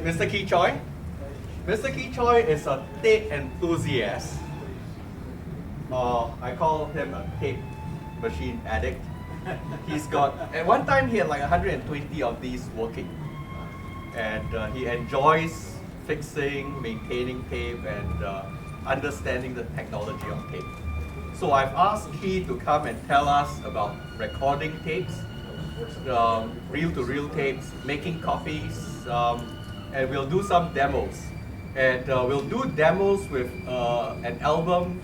Mr. Ki Choi. Mr. Ki Choi is a tape enthusiast. I call him a tape machine addict. He's got, at one time he had like 120 of these working. And he enjoys fixing, maintaining tape, and understanding the technology of tape. So I've asked Ki to come and tell us about recording tapes, reel-to-reel tapes, making copies, and we'll do some demos. And we'll do demos with an album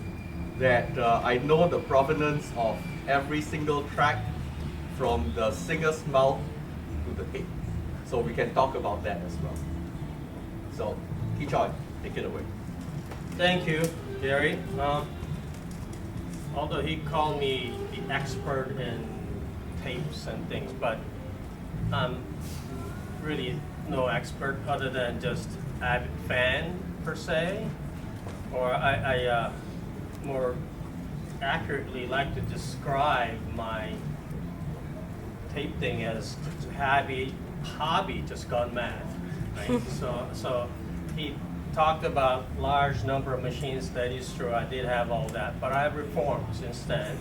that I know the provenance of every single track from the singer's mouth to the tape. So we can talk about that as well. So, Ki Choi, take it away. Thank you, Gary. Although he called me the expert in tapes and things, but I'm really no expert other than just avid fan per se, or I more accurately like to describe my tape thing as hobby just gone mad. Right? So he talked about large number of machines. That is true. I did have all that, but I have reformed since then.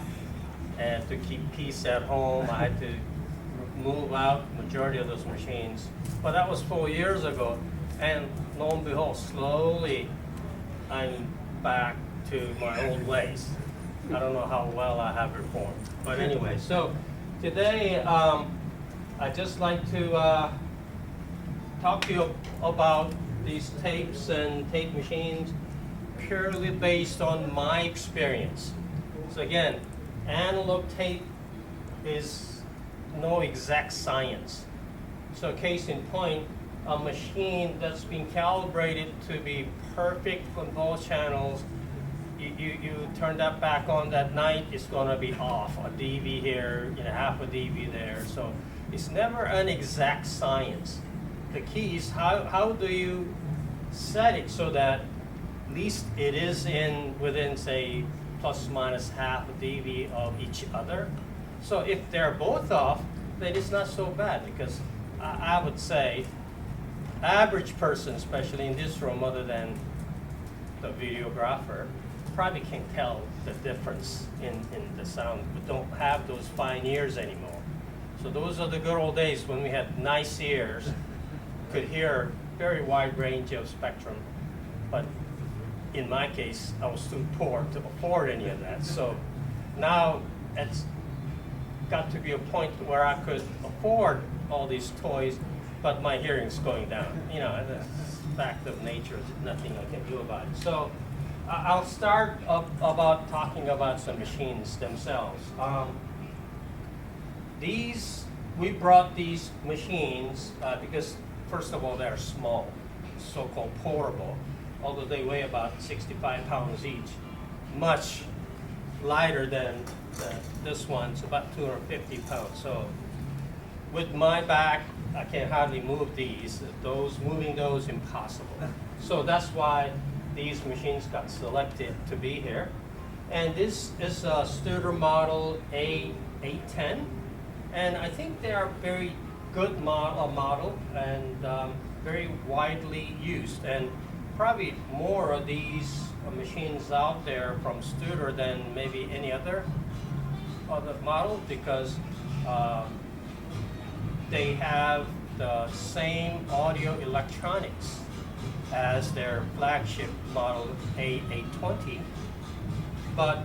And to keep peace at home, I had to move out majority of those machines. But that was 4 years ago, and lo and behold, slowly I'm back to my old ways. I don't know how well I have reformed, but anyway. So today, I'd just like to talk to you about these tapes and tape machines purely based on my experience. So again, analog tape is no exact science. So case in point, a machine that's been calibrated to be perfect on both channels, you turn that back on that night, it's going to be off. A dB here, half a dB there. So it's never an exact science. The key is how do you set it so that at least it is within, say, plus minus half a dB of each other. So if they're both off, then it's not so bad, because I would say average person, especially in this room, other than the videographer, probably can tell the difference in the sound. We don't have those fine ears anymore. So those are the good old days when we had nice ears, could hear very wide range of spectrum. But in my case, I was too poor to afford any of that. So now it's got to be a point where I could afford all these toys, but my hearing's going down. That's a fact of nature. There's nothing I can do about it. So I'll start about talking about some machines themselves. We brought these machines because, first of all, they're small, so-called portable, although they weigh about 65 pounds each, much lighter than this one. It's about 250 pounds. So with my back, I can hardly move these. Moving those, impossible. So that's why these machines got selected to be here. And this is a Studer model A810. And I think they are very good model and very widely used. And probably more of these machines out there from Studer than maybe any other model, because they have the same audio electronics as their flagship model A820, but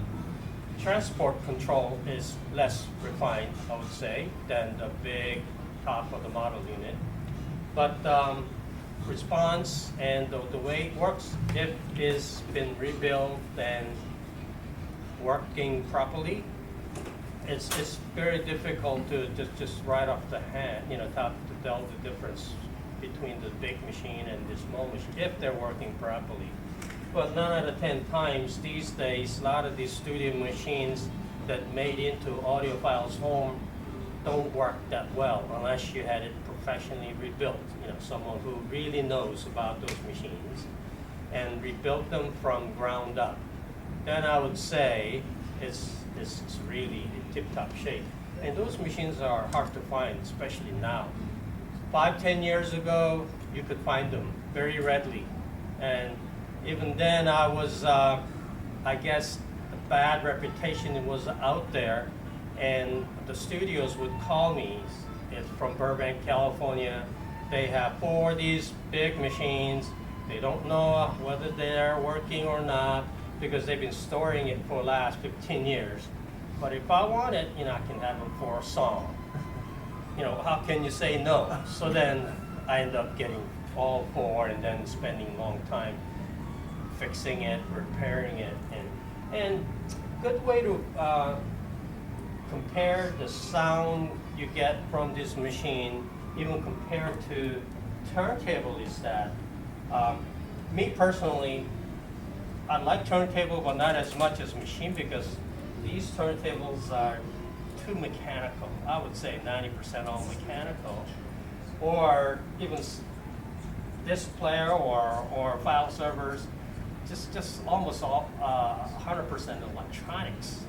transport control is less refined, I would say, than the big top of the model unit. But response and the way it works, if it's been rebuilt and working properly, it's very difficult to just right off the hand, to tell the difference between the big machine and the small machine, if they're working properly. But 9 out of 10 times these days, a lot of these studio machines that made into audiophiles' home don't work that well unless you had it professionally rebuilt. Someone who really knows about those machines and rebuilt them from ground up. Then I would say it's really in tip-top shape. And those machines are hard to find, especially now. 5, 10 years ago, you could find them very readily. And even then, I was, I guess, the bad reputation was out there, and the studios would call me. It's from Burbank, California. They have 4 of these big machines. They don't know whether they're working or not because they've been storing it for the last 15 years. But if I want it, I can have them for a song. How can you say no? So then I end up getting all 4 and then spending a long time fixing it, repairing it. And good way to compare the sound you get from this machine, even compared to turntable, is that me personally, I like turntable, but not as much as machine because these turntables are too mechanical. I would say 90% all mechanical, or even this Clair or file servers, just almost all 100% electronics.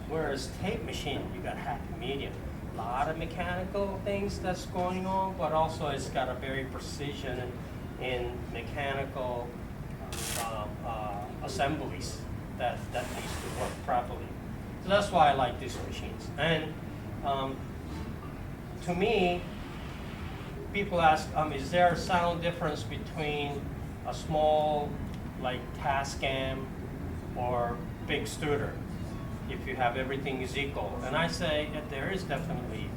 Whereas tape machine, you got happy medium. A lot of mechanical things that's going on, but also it's got a very precision in mechanical assemblies that needs to work properly. So that's why I like these machines. And to me, people ask, is there a sound difference between a small, like Tascam or big Studer, if you have everything is equal? And I say that there is definitely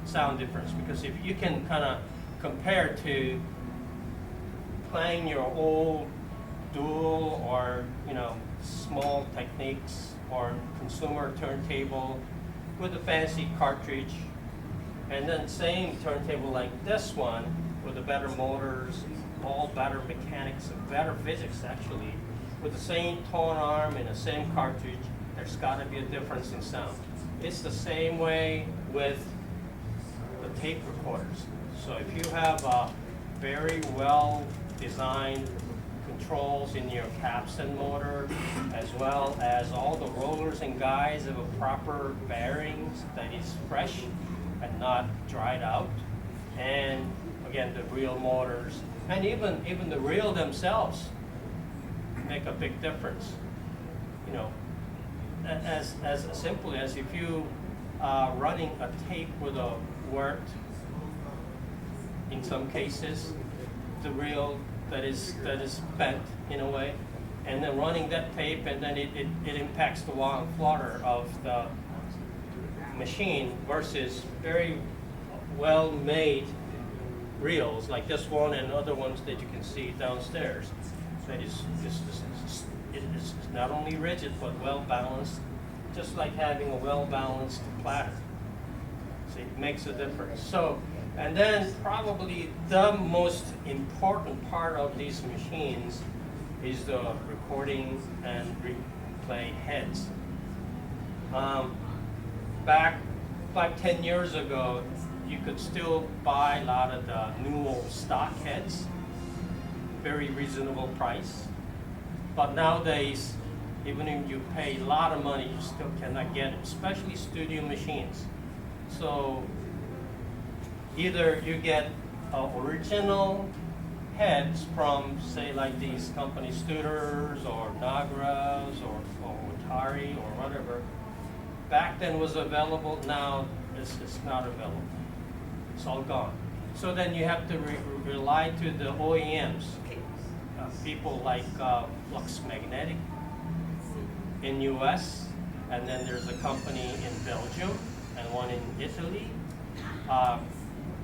sound difference, because if you can kind of compare to playing your old dual or small techniques or consumer turntable with a fancy cartridge, and then same turntable like this one with the better motors, all better mechanics and better physics actually, with the same tone arm and the same cartridge, there's got to be a difference in sound. It's the same way with the tape recorders. So if you have a very well designed controls in your capstan motor, as well as all the rollers and guides of a proper bearings that is fresh and not dried out, and again the reel motors, and even the reel themselves make a big difference. As simply as if you are running a tape with a wort, in some cases the reel that is bent in a way, and then running that tape, and then it impacts the wall and flutter of the machine versus very well made reels like this one and other ones that you can see downstairs. That is not only rigid but well balanced, just like having a well balanced platter. So it makes a difference. So, and then probably the most important part of these machines is the recording and replay heads. Back 5-10 years ago, you could still buy a lot of the new old stock heads, very reasonable price. But nowadays, even if you pay a lot of money, you still cannot get it, especially studio machines. So either you get original heads from, say, like these companies, Studers or Nagras or Atari or whatever. Back then was available, now it's not available. It's all gone. So then you have to rely to the OEMs, people like Flux Magnetic in US, and then there's a company in Belgium and one in Italy.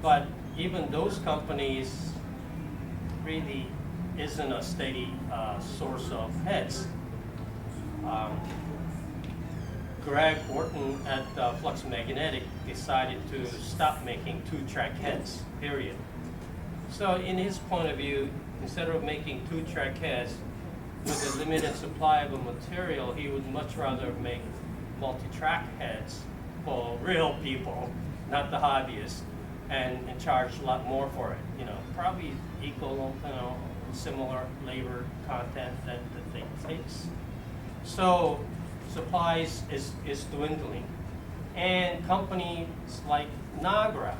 But even those companies really isn't a steady source of heads. Greg Orton at Flux Magnetic decided to stop making 2-track heads, period. So in his point of view, instead of making 2-track heads with a limited supply of a material, he would much rather make multi-track heads for real people, not the hobbyists, and charge a lot more for it. Probably equal, similar labor content that the thing takes. So supplies is dwindling, and companies like Nagra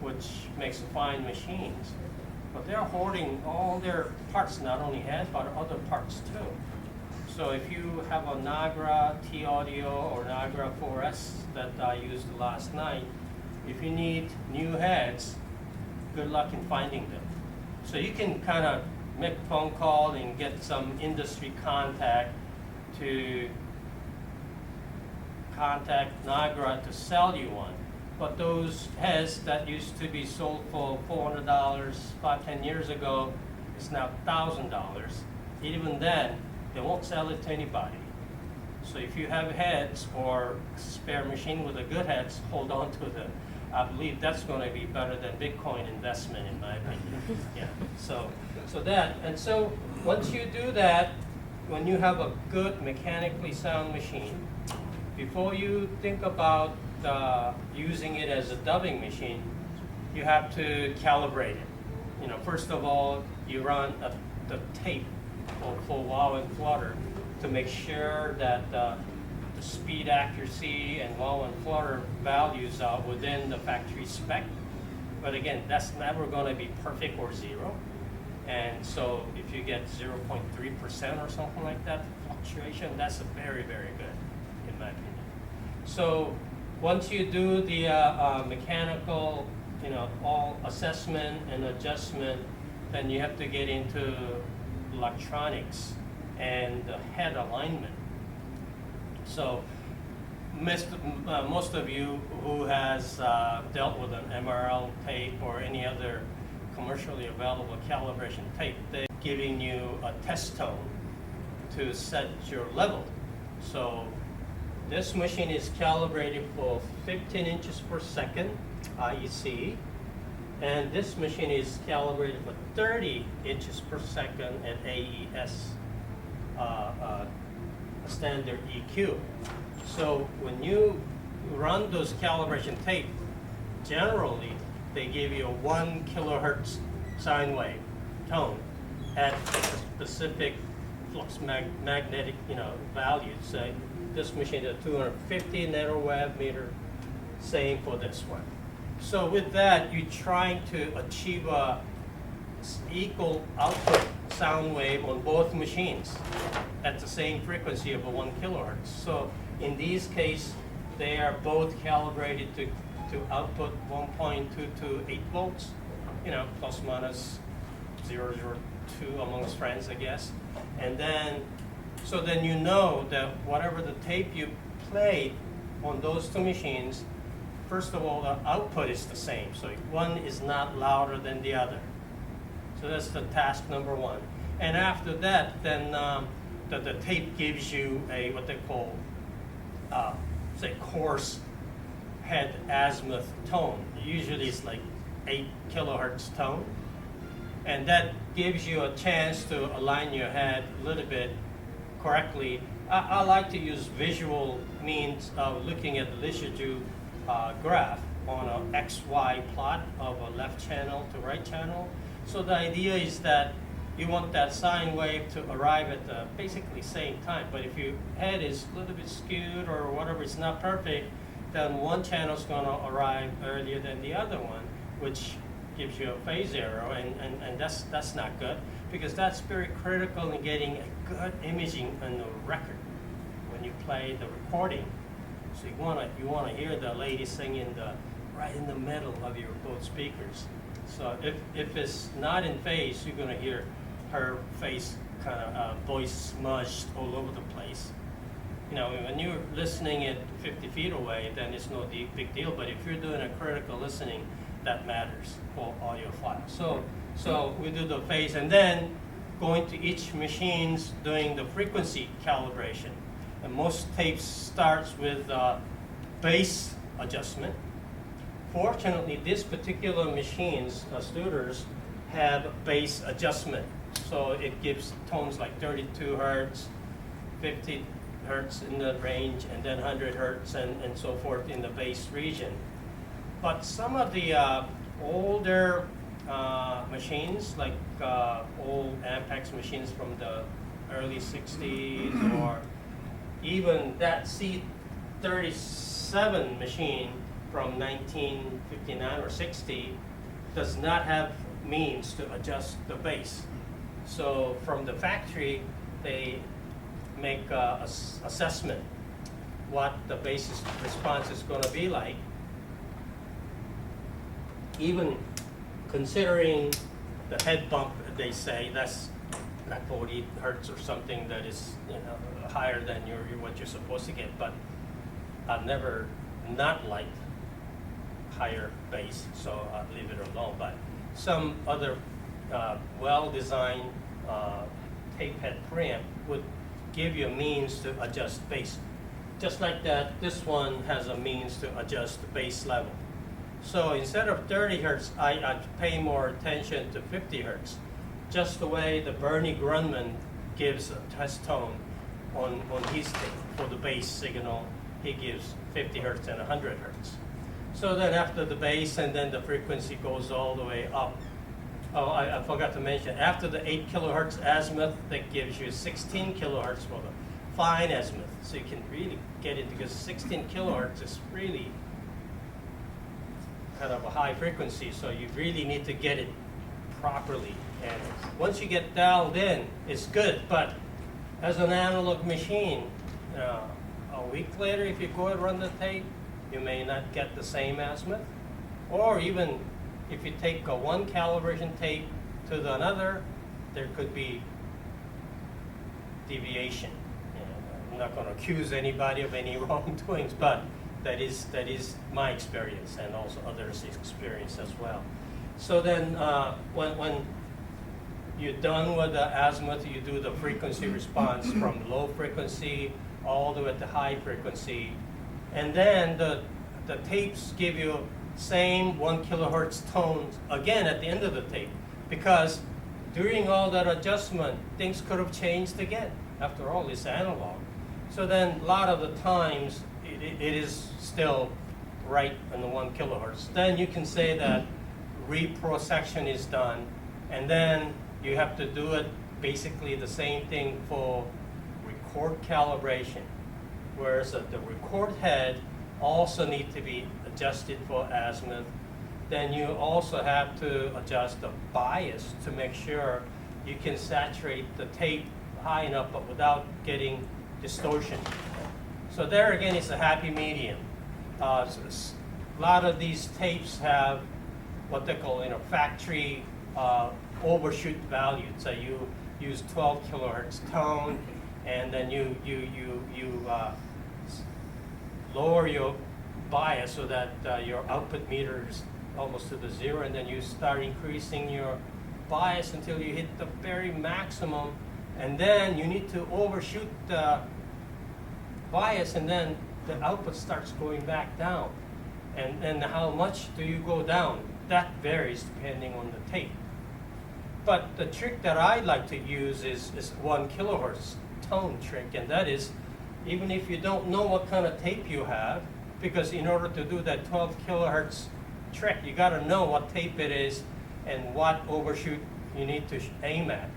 which makes fine machines. But they're hoarding all their parts, not only head, but other parts too. So if you have a Nagra T-Audio or Nagra 4S that I used last night, if you need new heads, good luck in finding them. So you can kind of make a phone call and get some industry contact to contact Nagra to sell you one. But those heads that used to be sold for $400 5-10 years ago, it's now $1,000. Even then, they won't sell it to anybody. So if you have heads or spare machine with the good heads, hold on to them. I believe that's going to be better than Bitcoin investment, in my opinion. Yeah. So that, and so once you do that, when you have a good mechanically sound machine, before you think about using it as a dubbing machine, you have to calibrate it. You know, first of all, you run the tape for wow and flutter to make sure that the speed accuracy and wow and flutter values are within the factory spec. But again, that's never going to be perfect or zero. And so if you get 0.3% or something like that fluctuation, that's very, very good, in my opinion. So once you do the mechanical, you know, all assessment and adjustment, then you have to get into electronics and the head alignment. So most of you who has dealt with an MRL tape or any other commercially available calibration tape, they're giving you a test tone to set your level. So this machine is calibrated for 15 inches per second, IEC, and this machine is calibrated for 30 inches per second at AES, standard EQ. So when you run those calibration tape, generally they give you a 1 kilohertz sine wave tone at a specific flux magnetic, you know, values. Say this machine is a 250 nanowave meter, same for this one. So with that, you're trying to achieve a equal output sound wave on both machines at the same frequency of a 1 kilohertz. So in these cases, they are both calibrated to output 1.228 volts, you know, plus minus 0.02 amongst friends, I guess. And then, so then you know that whatever the tape you played on those two machines, first of all, the output is the same. So one is not louder than the other. So that's the task number one. And after that, then the tape gives you a, what they call, say, coarse head azimuth tone. Usually it's like 8 kilohertz tone. And that gives you a chance to align your head a little bit correctly. I like to use visual means of looking at the Lissajous graph on an XY plot of a left channel to right channel. So the idea is that you want that sine wave to arrive at the basically same time. But if your head is a little bit skewed or whatever, it's not perfect, then one channel is going to arrive earlier than the other one, which gives you a phase error, and that's not good, because that's very critical in getting a good imaging on the record when you play the recording. So you want to hear the lady singing right in the middle of your both speakers. So if it's not in phase, you're going to hear her face kind of voice smudged all over the place. You know, when you're listening at 50 feet away, then it's no big deal. But if you're doing a critical listening, that matters for audiophiles. So we do the phase, and then going to each machine's doing the frequency calibration. And most tapes starts with bass adjustment. Fortunately, this particular machines, Studers, have bass adjustment. So it gives tones like 32 hertz, 50 hertz in the range, and then 100 hertz and so forth in the bass region. But some of the older machines, like old Ampex machines from the early 60s, or even that C37 machine from 1959 or 60 does not have means to adjust the bass. So from the factory, they make an assessment what the bass response is going to be like, even considering the head bump. They say that's like 40 hertz or something that is, you know, higher than what you're supposed to get. But I've never not liked higher bass, so I'll leave it alone. But some other well-designed tape head preamp would give you a means to adjust bass. Just like that, this one has a means to adjust the bass level. So instead of 30 hertz, I pay more attention to 50 hertz. Just the way the Bernie Grundman gives a test tone on his tape for the bass signal, he gives 50 hertz and 100 hertz. So then after the bass, and then the frequency goes all the way up. Oh, I forgot to mention, after the 8 kilohertz azimuth, that gives you 16 kilohertz for the fine azimuth. So you can really get it, because 16 kilohertz is really kind of a high frequency, so you really need to get it properly. And once you get dialed in, it's good. But as an analog machine, a week later, if you go and run the tape, you may not get the same azimuth. Or even if you take a one calibration tape to the another, there could be deviation. I'm not going to accuse anybody of any wrongdoings, but that is my experience, and also others' experience as well. So then when you're done with the azimuth, you do the frequency response from low frequency all the way to high frequency. And then the tapes give you same 1 kilohertz tones again at the end of the tape, because during all that adjustment, things could have changed again. After all, it's analog. So then a lot of the times, it is still right on the 1 kilohertz. Then you can say that reproduction is done, and then you have to do it basically the same thing for record calibration, whereas the record head also need to be adjusted for azimuth. Then you also have to adjust the bias to make sure you can saturate the tape high enough but without getting distortion. So there again, it's a happy medium. A lot of these tapes have what they call factory overshoot value. So you use 12 kilohertz tone, and then you lower your bias so that your output meter is almost to the zero, and then you start increasing your bias until you hit the very maximum, and then you need to overshoot the bias, and then the output starts going back down. And how much do you go down? That varies depending on the tape. But the trick that I like to use is 1 kilohertz tone trick, and that is, even if you don't know what kind of tape you have, because in order to do that 12 kilohertz trick, you got to know what tape it is and what overshoot you need to aim at.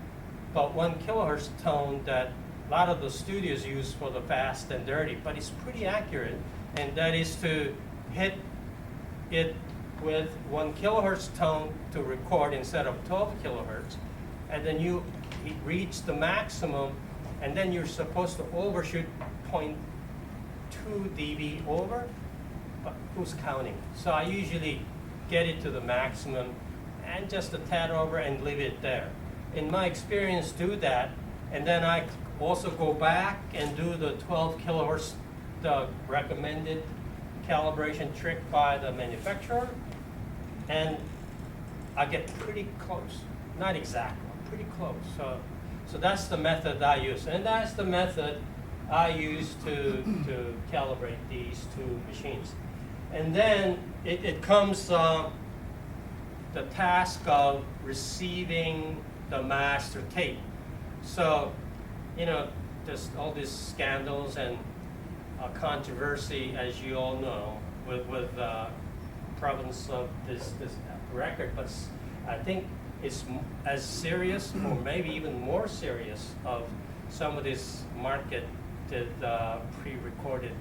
But 1 kilohertz tone that a lot of the studios use for the fast and dirty, but it's pretty accurate, and that is to hit it with 1 kilohertz tone to record instead of 12 kilohertz, and then you reach the maximum, and then you're supposed to overshoot 0.2 dB over, but who's counting? So I usually get it to the maximum and just a tad over and leave it there. In my experience, do that, and then I also go back and do the 12 kilohertz, the recommended calibration trick by the manufacturer, and I get pretty close. Not exactly, pretty close. So that's the method I use, and that's the method I use to calibrate these two machines. And then it comes the task of receiving the master tape. So, there's all these scandals and controversy, as you all know, with the provenance of this record. But I think it's as serious, or maybe even more serious, of some of these marketed pre-recorded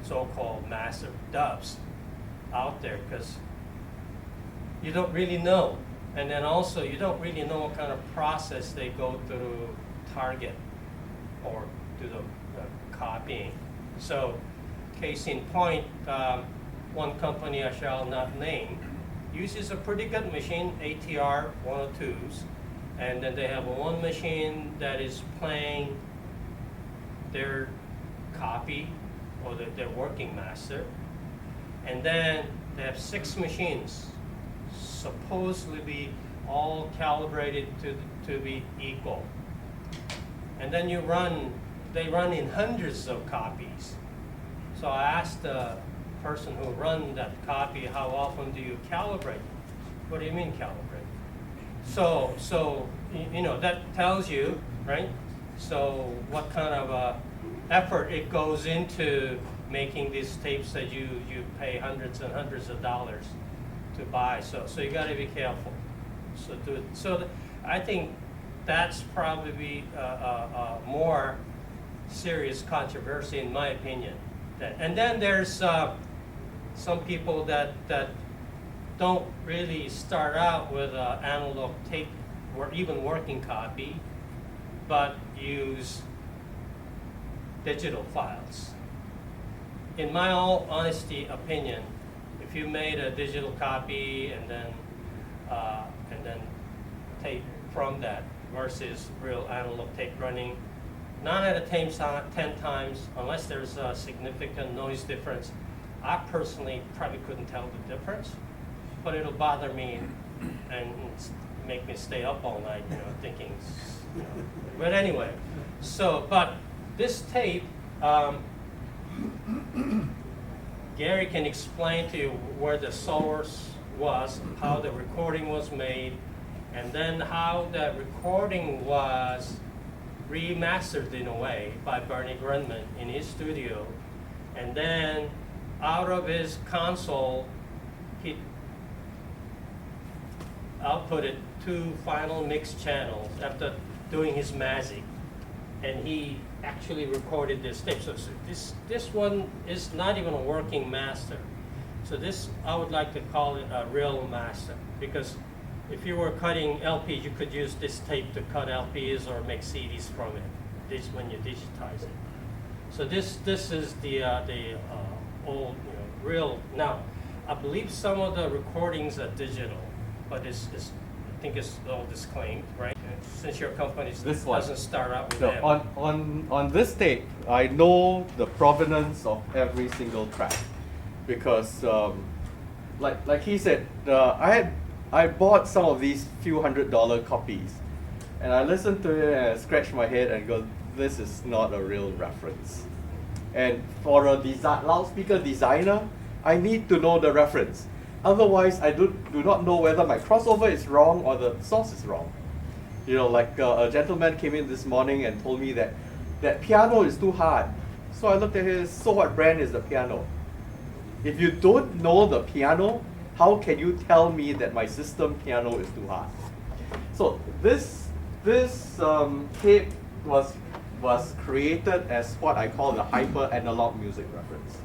so-called massive dubs. out there because you don't really know. And then also you don't really know what kind of process they go through target or do the copying. So case in point, one company I shall not name uses a pretty good machine, ATR 102s, and then they have one machine that is playing their copy or their working master, and then they have 6 machines supposedly be all calibrated to be equal. And then they run in hundreds of copies. So I asked the person who run that copy, how often do you calibrate? What do you mean calibrate? So you know, that tells you, right? So what kind of effort it goes into making these tapes that you pay hundreds and hundreds of dollars to buy. So you got to be careful. I think that's probably a more serious controversy in my opinion. And then there's some people that don't really start out with an analog tape or even working copy, but use digital files. In my all honesty opinion, if you made a digital copy and then tape from that versus real analog tape running, 9 out of 10 times, unless there's a significant noise difference, I personally probably couldn't tell the difference, but it'll bother me and make me stay up all night, you know, thinking, you know. But anyway, but this tape, Gary can explain to you where the source was, how the recording was made, and then how the recording was remastered in a way by Bernie Grundman in his studio. And then out of his console, he outputted 2 final mix channels after doing his magic. And he actually recorded this tape. So this one is not even a working master. So this, I would like to call it a real master, because if you were cutting LPs, you could use this tape to cut LPs or make CDs from it. This when you digitize it. So this is the old, you know, real. Now, I believe some of the recordings are digital, but I think it's all disclaimed, right? Since your company doesn't start out with them. On this tape, I know the provenance of every single track, because like he said, I bought some of these few $100 copies, and I listened to it and I scratched my head and go, this is not a real reference. And for a loudspeaker designer, I need to know the reference. Otherwise, I do not know whether my crossover is wrong or the source is wrong. You know, like a gentleman came in this morning and told me that piano is too hard. So I looked at his, so what brand is the piano? If you don't know the piano, how can you tell me that my system piano is too hard? So this tape was created as what I call the hyper analog music reference.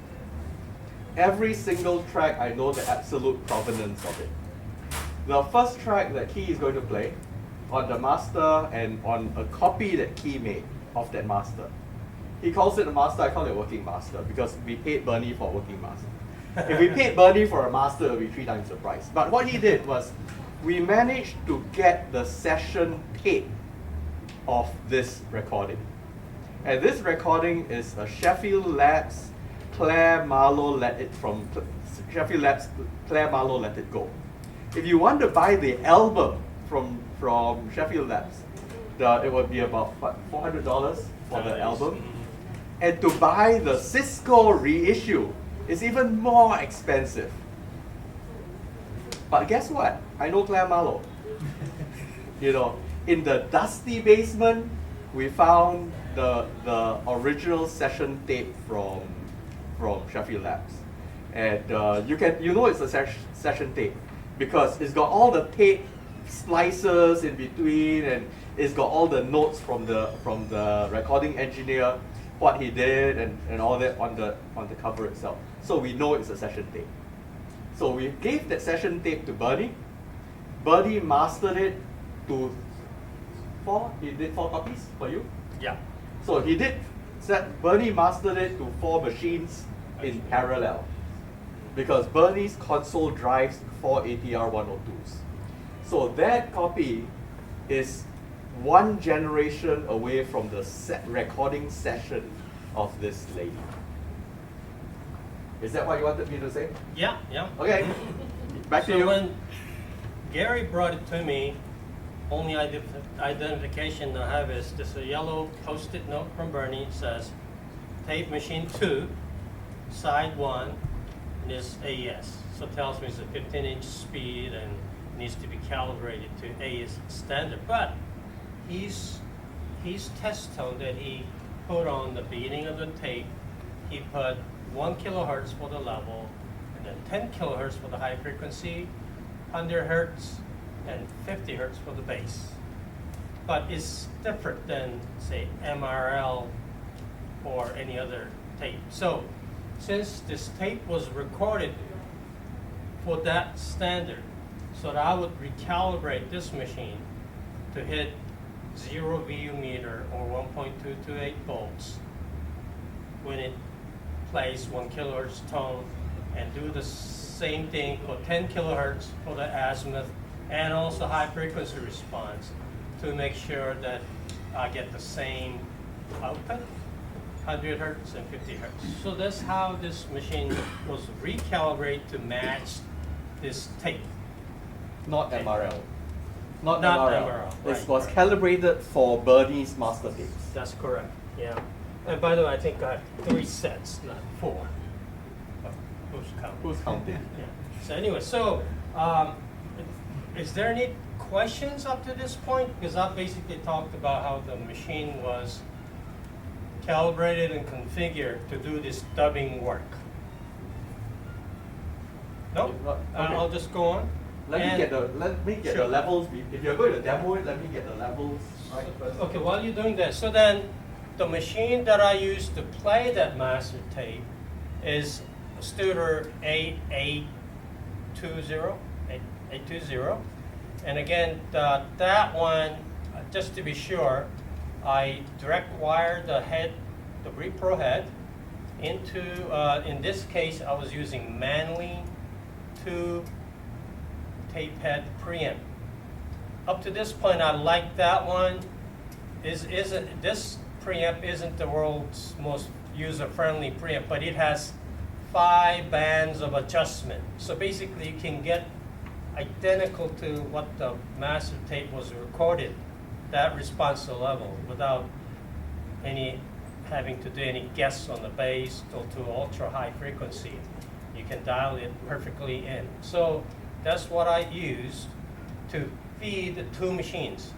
Every single track, I know the absolute provenance of it. The first track that Ki is going to play on the master and on a copy that Ki made of that master. He calls it a master, I call it a working master, because we paid Bernie for a working master. If we paid Bernie for a master, it would be 3 times the price. But what he did was, we managed to get the session tape of this recording. And this recording is a Sheffield Labs Clair Marlo Let It from Sheffield Labs Clair Marlo Let It Go. If you want to buy the album from Sheffield Labs, it would be about what, $400 for the album. And to buy the Cisco reissue is even more expensive. But guess what? I know Clair Marlo. You know, in the dusty basement, we found the original session tape from Sheffield Labs, and you know it's a session tape because it's got all the tape splices in between, and it's got all the notes from the recording engineer, what he did, and all that on the cover itself. So we know it's a session tape. So we gave that session tape to Bernie. Bernie mastered it to he did 4 copies for you? Yeah. So Bernie mastered it to 4 machines in parallel. Because Bernie's console drives 4 ATR 102s. So that copy is 1 generation away from the recording session of this lady. Is that what you wanted me to say? Yeah, yeah. Okay, back to you. So when Gary brought it to me, only identification I have is this a yellow post-it note from Bernie. It says tape machine 2, side 1, and it's AES. So it tells me it's a 15-inch speed and needs to be calibrated to AES standard. But his test tone that he put on the beginning of the tape, he put 1 kilohertz for the level, and then 10 kilohertz for the high frequency, 100 hertz, and 50 hertz for the bass. But it's different than, say, MRL or any other tape. So since this tape was recorded for that standard, so that I would recalibrate this machine to hit 0 VU meter or 1.228 volts when it plays 1 kilohertz tone, and do the same thing for 10 kilohertz for the azimuth and also high frequency response to make sure that I get the same output, 100 hertz and 50 hertz. So that's how this machine was recalibrated to match this tape. Not MRL. Not MRL, It right, was right. calibrated for Bernie's master tapes. That's correct, yeah. And by the way, I think I have 3 sets, not 4. But who's counting? Who's counting? Yeah. So anyway, is there any questions up to this point? Because I basically talked about how the machine was calibrated and configured to do this dubbing work. No? Okay. I'll just go on. Let me get Sure. the levels. If you're going to demo it, let me get the levels right first. Okay, while you're doing that, so then the machine that I used to play that master tape is a Studer A820. And again, that one, just to be sure, I direct wired the head, the repro head, into, in this case, I was using Manly 2 tape head preamp. Up to this point, I like that one. This preamp isn't the world's most user-friendly preamp, but it has 5 bands of adjustment. So basically, you can get identical to what the master tape was recorded, that response level, without having to do any guess on the bass or to ultra high frequency. You can dial it perfectly in. So that's what I used to feed the 2 machines.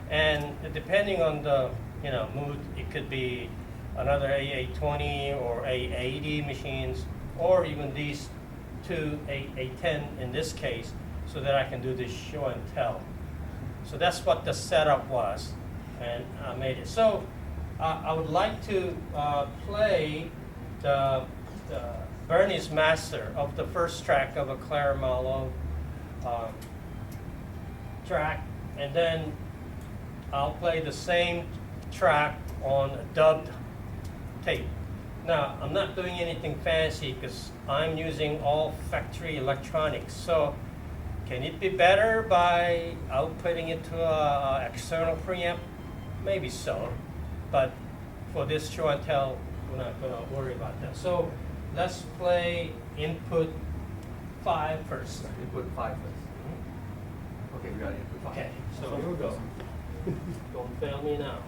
And depending on the mood, it could be another A820 or A80 machines, or even these 2 A810 in this case, so that I can do this show and tell. So that's what the setup was, and I made it. So I would like to play the Bernie's master of the first track of a Clair Marlo track, and then I'll play the same track on a dubbed tape. Now, I'm not doing anything fancy because I'm using all factory electronics. So can it be better by outputting it to an external preamp? Maybe so, but for this show and tell, we're not going to worry about that. So let's play input 5 first. Input 5 first. Okay, we got input 5. Okay, so here we go. Don't fail me now.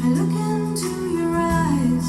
I look into your eyes.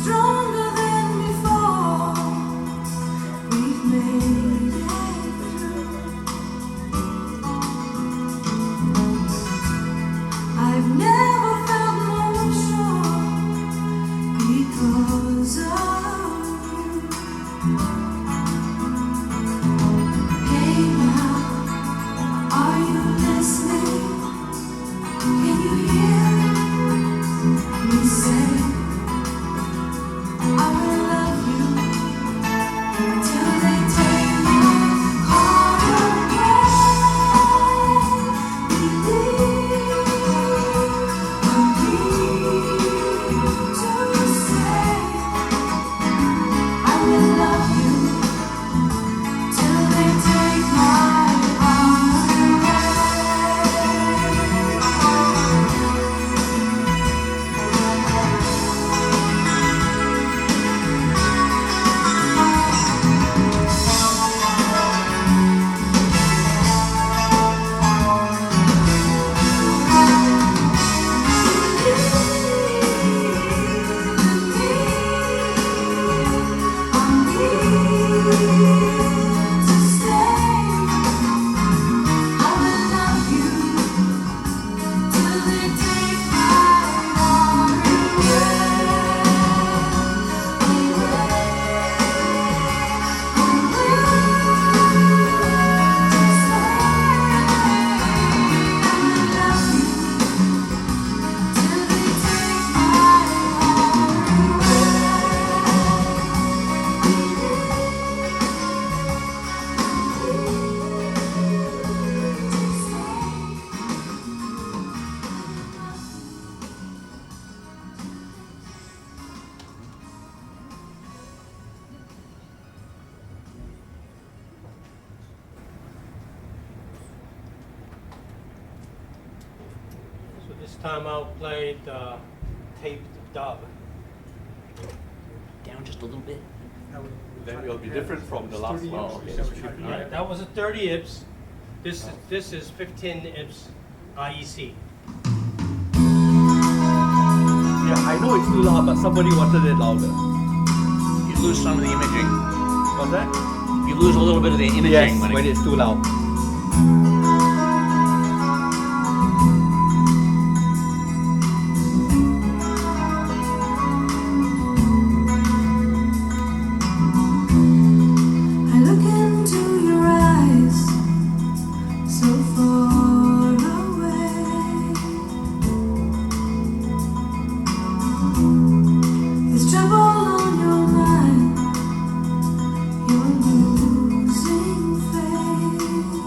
stronger than before. We've made it through. I've never felt more sure because of you. Hey now, are you listening? Can you hear me say, I will love you till they take my heart away. Believe I'm here to say, I will love you till they take my heart away. So this time I'll play the taped dub. Down just a little bit. Then it will be different from the last one. Okay, that's pretty good. Alright, that was a 30 IPS. This is 15 IPS IEC. Yeah, I know it's too loud, but somebody wanted it louder. You lose some of the imaging. What's that? You lose a little bit of the imaging Yes, when when it, it's too loud. I look into your eyes, so far away. There's trouble on your mind, you're losing faith.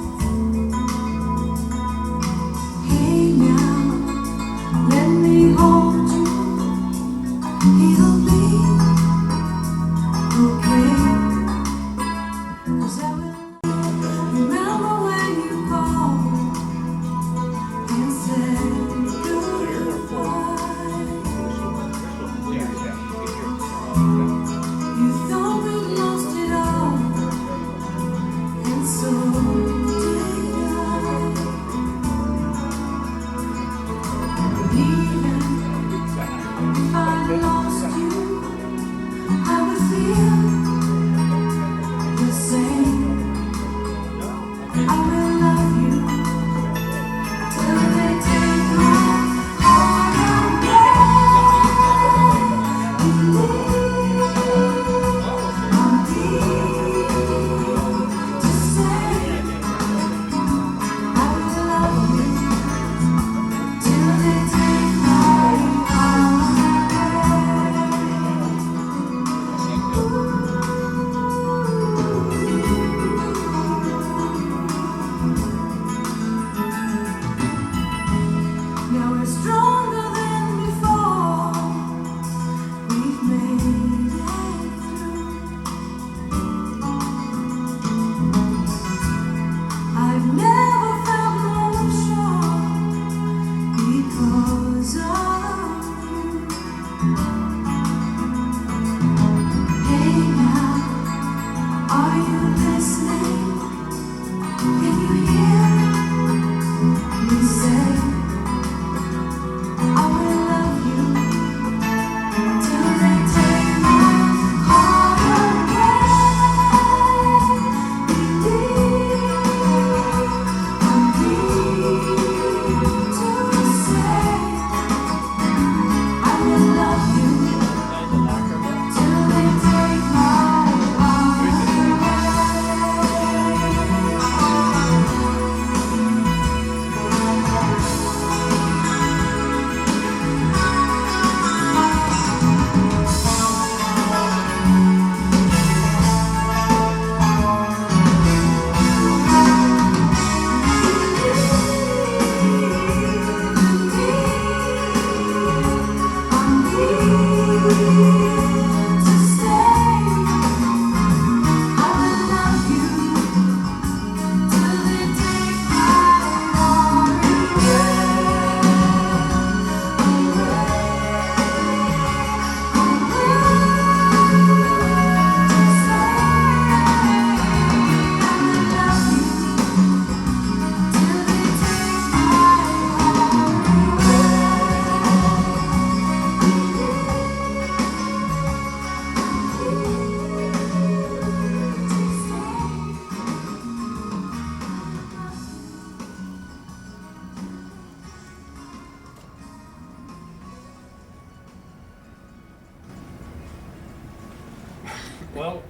Well,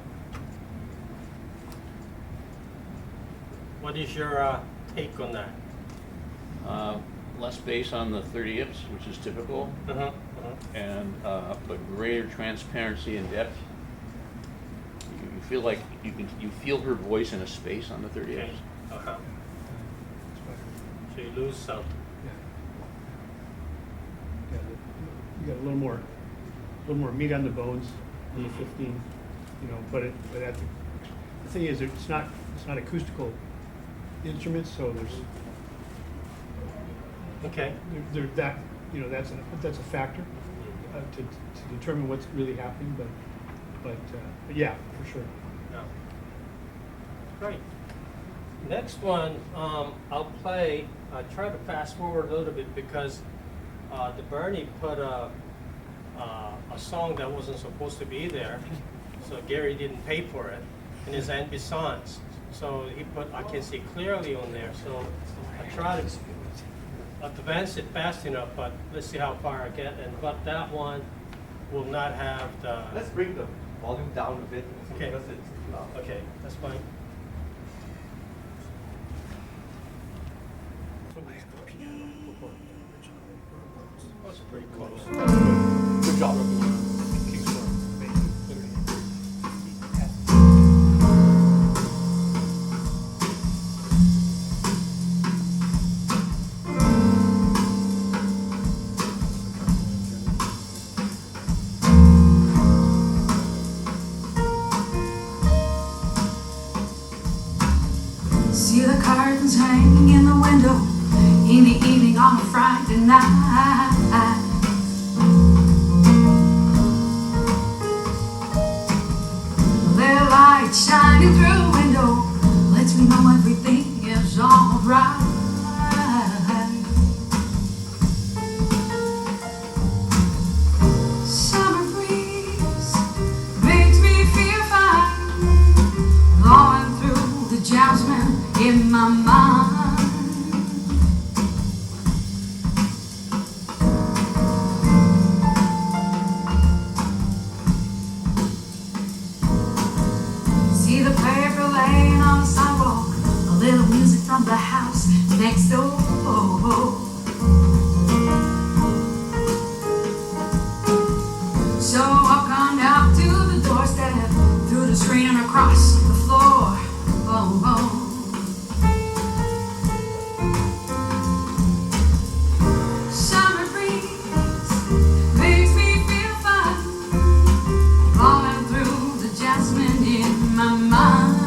what is your take on that? Less bass on the 30 ips, which is typical, and but greater transparency and depth. You feel like you feel her voice in a space on the 30 Okay. ips. So you lose some. Yeah, you got a little more meat on the bones in the 15, you know. But the thing is, it's not acoustical instruments, so Okay. there's that, you know, that's a factor to determine what's really happening. But yeah, for sure. Yeah. Great. Next one, I'll play. I try to fast forward a little bit because the Bernie put a song that wasn't supposed to be there, so Gary didn't pay for it, and it's and Bisson's. So he put I Can See Clearly on there. So I try to advance it fast enough, but let's see how far I get. But that one will not have the. Let's bring the volume down a bit Okay. because it's too loud. Okay, that's fine. That's pretty close. Good job. See the curtains hanging in the window in the evening on a Friday night. Their light shining through the window lets me know everything is alright. Summer breeze makes me feel fine, blowing through the jasmine in my mind. See the paper laying on the sidewalk, a little music from the house next door. So I come out to the doorstep, through the screen and across the floor. Oh, oh. Summer breeze makes me feel fine, blowing through the jasmine in my mind.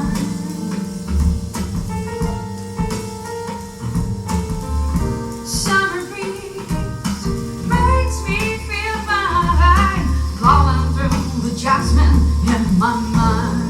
Summer breeze makes me feel fine, blowing through the jasmine in my mind.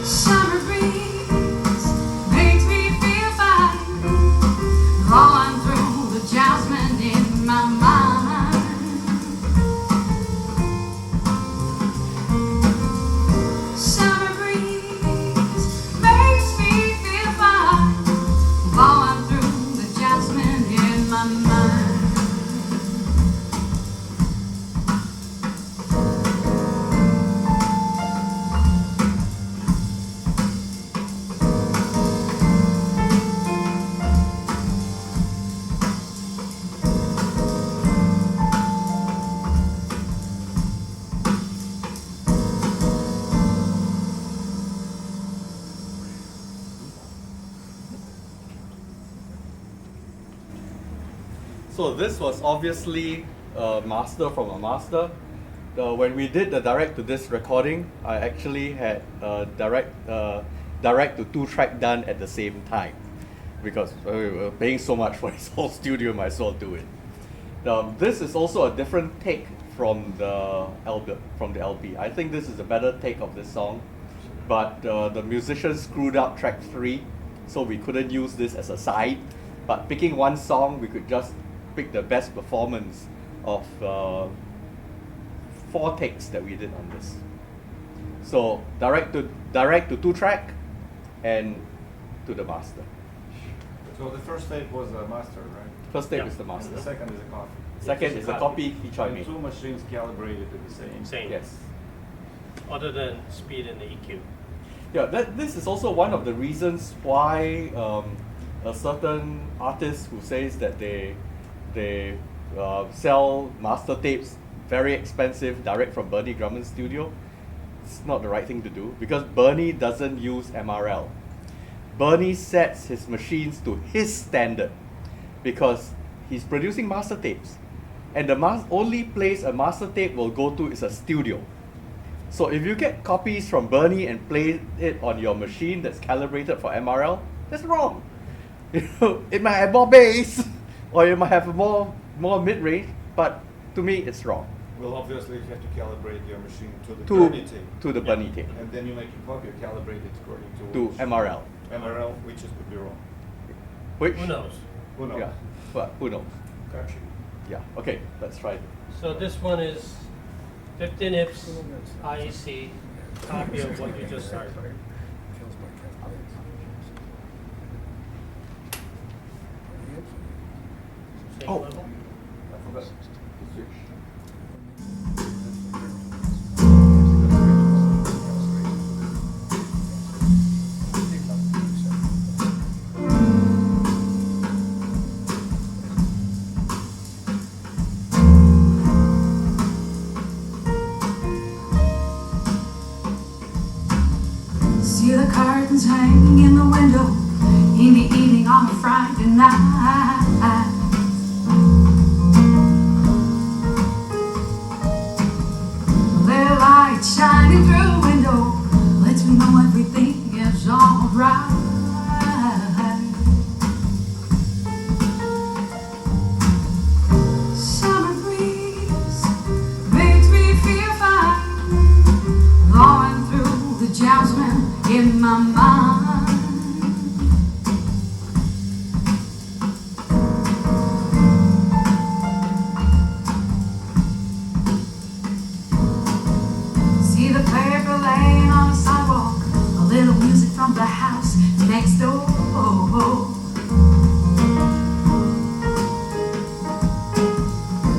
Summer breeze makes me feel fine, blowing through the jasmine in my mind. Summer breeze makes me feel fine, blowing through the jasmine in my mind. So this was obviously a master from a master. When we did the direct to this recording, I actually had direct to 2-track done at the same time because we were paying so much for this whole studio, might as well do it. This is also a different take from the album, from the LP. I think this is a better take of this song. but the musicians screwed up track 3, so we couldn't use this as a side. But picking one song, we could just pick the best performance of 4 takes that we did on this. So direct to 2-track and to the master. So the first tape was a master, right? First tape Yeah. is the And master. the second is a copy. Second is a copy Ki Choi And made. 2 machines calibrated to the same. Same. Yes. Other than speed and EQ. Yeah, this is also one of the reasons why a certain artist who says that they sell master tapes very expensive direct from Bernie Grundman's studio, it's not the right thing to do, because Bernie doesn't use MRL. Bernie sets his machines to his standard because he's producing master tapes, and the only place a master tape will go to is a studio. So if you get copies from Bernie and play it on your machine that's calibrated for MRL, that's wrong. You know, it might have more bass, or it might have more mid-range, but to me it's wrong. Well, obviously you have to calibrate your machine to the To Bernie tape. to the Bernie tape, And then you make a copy, you calibrate it according to to which MRL. MRL, which is could be wrong. Which Who knows? Who knows? Yeah, well, who knows? Gotcha. Yeah. Okay, let's try it. So this one is 15 IPS IEC copy of what you just heard. Same Oh. level? I forgot to switch. See the curtains hanging in the window in the evening on a Friday night. Little light shining through the window lets me know everything is alright. Summer breeze makes me feel fine, blowing through the jasmine in my mind. See the paper laying on the sidewalk, a little music from the house next door.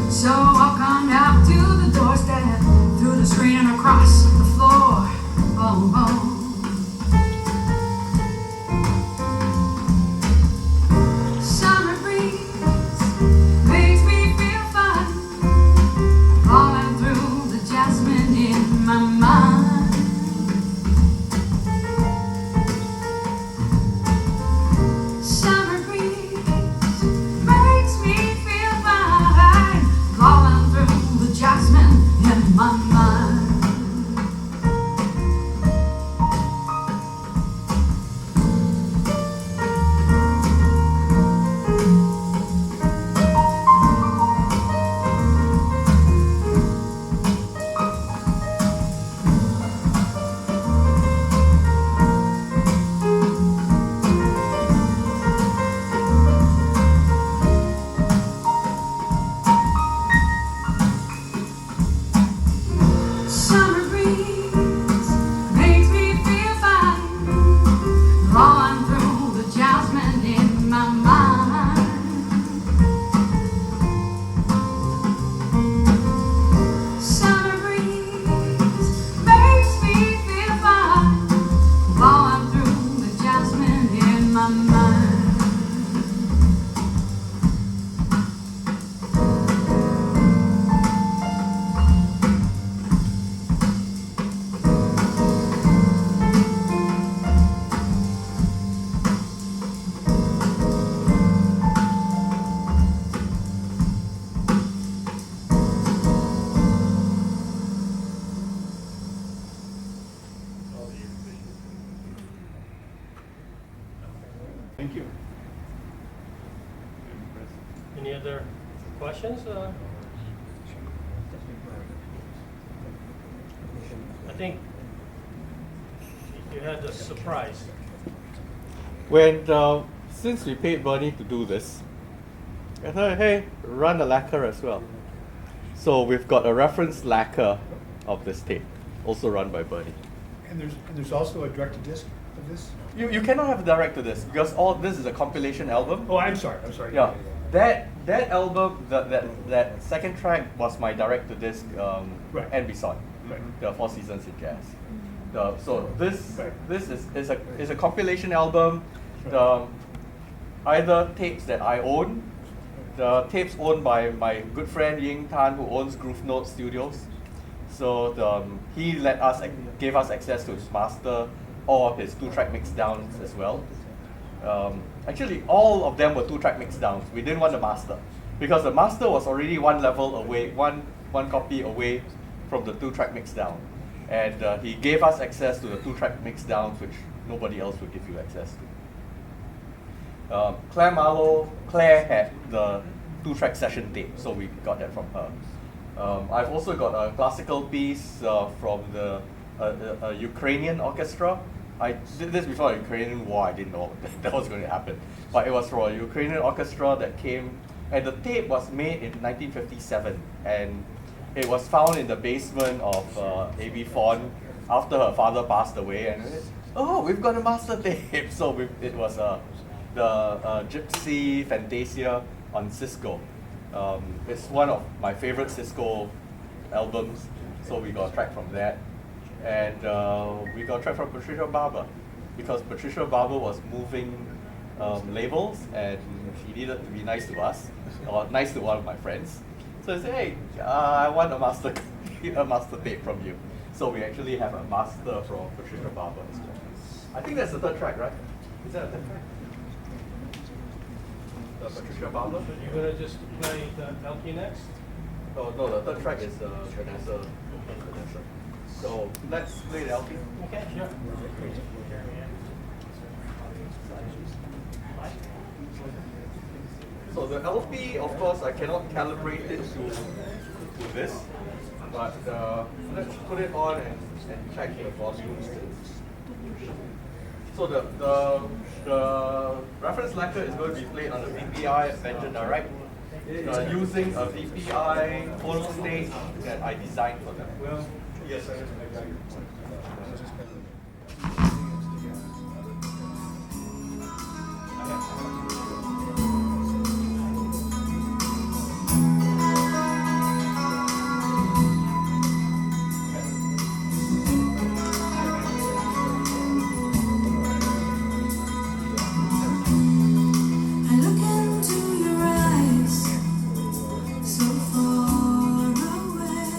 So I come out to the doorstep, through the screen and across the floor. Oh, oh. Summer breeze makes me feel fine, falling through the jasmine in my mind. Summer breeze makes me feel fine, falling through the jasmine in my mind. Summer breeze makes me feel fine, blowing through the jasmine in my mind. Summer breeze makes me feel fine, blowing through the jasmine in my mind. Thank you. Any other questions? I think You had the surprise. When since we paid Bernie to do this, I thought, hey, run a lacquer as well. So we've got a reference lacquer of this tape, also run by Bernie. And there's also a direct-to-disc of this? You cannot have direct to this because all this is a compilation album. Oh, I'm sorry. Yeah, that album, that second track was my direct to disc Right. and Bisson, Right. the 4 Seasons in Jazz. So this Right. this is a compilation album. Right. Either tapes that I own, the tapes owned by my good friend Ying Tan, who owns Groove Note Studios. So he gave us access to his master or his 2-track mix downs as well. Actually, all of them were 2-track mix downs. We didn't want the master because the master was already one level away, one copy away from the 2-track mix down, and he gave us access to the 2-track mix downs, which nobody else would give you access to. Claire had the 2-track session tape, so we got that from her. I've also got a classical piece from the Ukrainian orchestra. I did this before the Ukrainian war. I didn't know that was going to happen, but it was for a Ukrainian orchestra that came, and the tape was made in 1957, and it was found in the basement of A.B. Fawn after her father passed away, and we've got a master tape. So it was the Gypsy Fantasia on Cisco. It's one of my favorite Cisco albums, so we got a track from that. And we got a track from Patricia Barber, because Patricia Barber was moving labels and she needed to be nice to us, or nice to one of my friends. So I said, hey, I want a master tape from you. So we actually have a master from Patricia Barber as well. I think that's the third track, right? Is that a third track? The Patricia Barber? You're gonna just play the LP next? Oh no, the third track is Vanessa. So let's play the LP. Okay, sure. So the LP, of course, I cannot calibrate it to this, but let's put it on and check the volumes. So the reference lacquer is going to be played on the VPI Adventure Direct using a VPI phono stage that I designed for them. Yes, sir. I look into your eyes, so far away.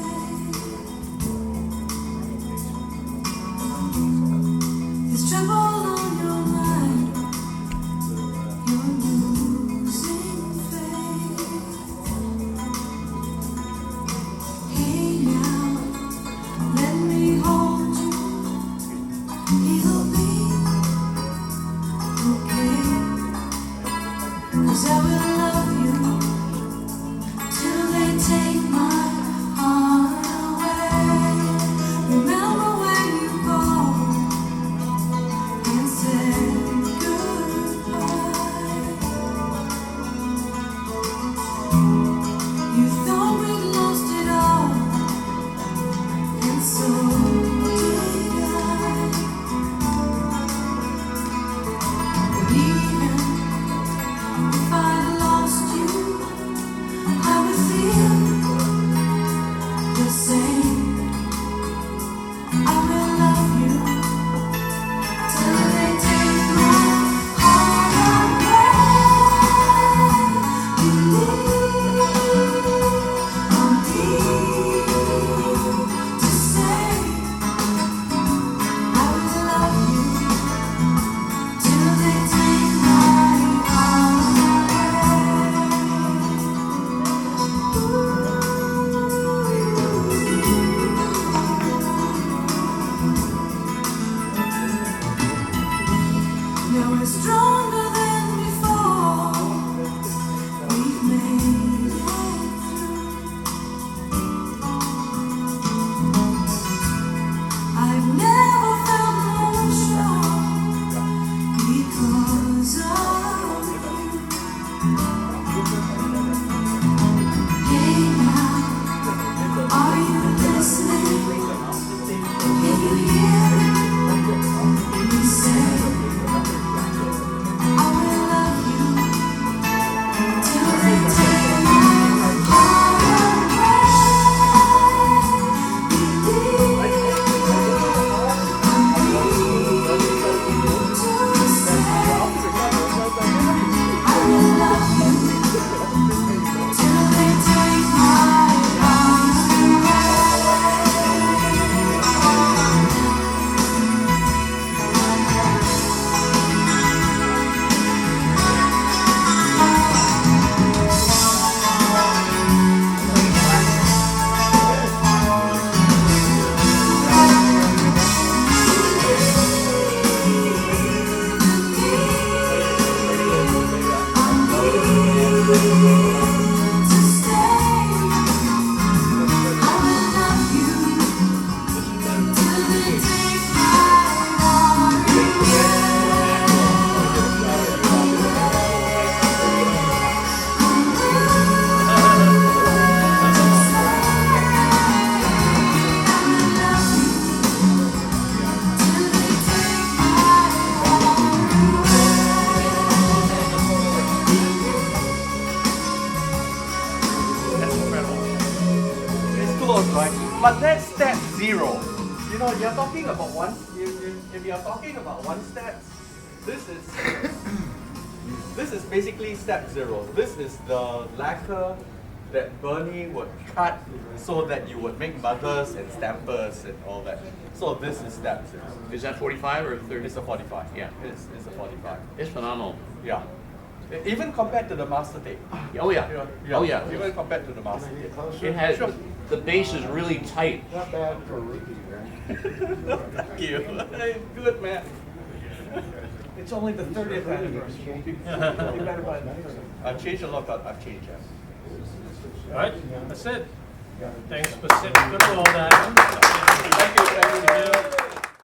you know, you're talking about one. If you're talking about one step, this is basically step 0. This is the lacquer that Bernie would cut so that you would make mothers and stampers and all that. So this is step 0. Is that 45 or 30? It's a 45. Yeah. It's a 45. It's phenomenal. Yeah. Even compared to the Mastertape. Oh yeah. Oh yeah. Even compared to the Mastertape. It has, Sure. the base is really tight. Not bad for a rookie, right? Thank you. Good man. It's only the 30th anniversary. You better buy it. I've changed a lot, but I've changed. Yeah. All right, that's it. Thanks for sitting through all that. Thank you.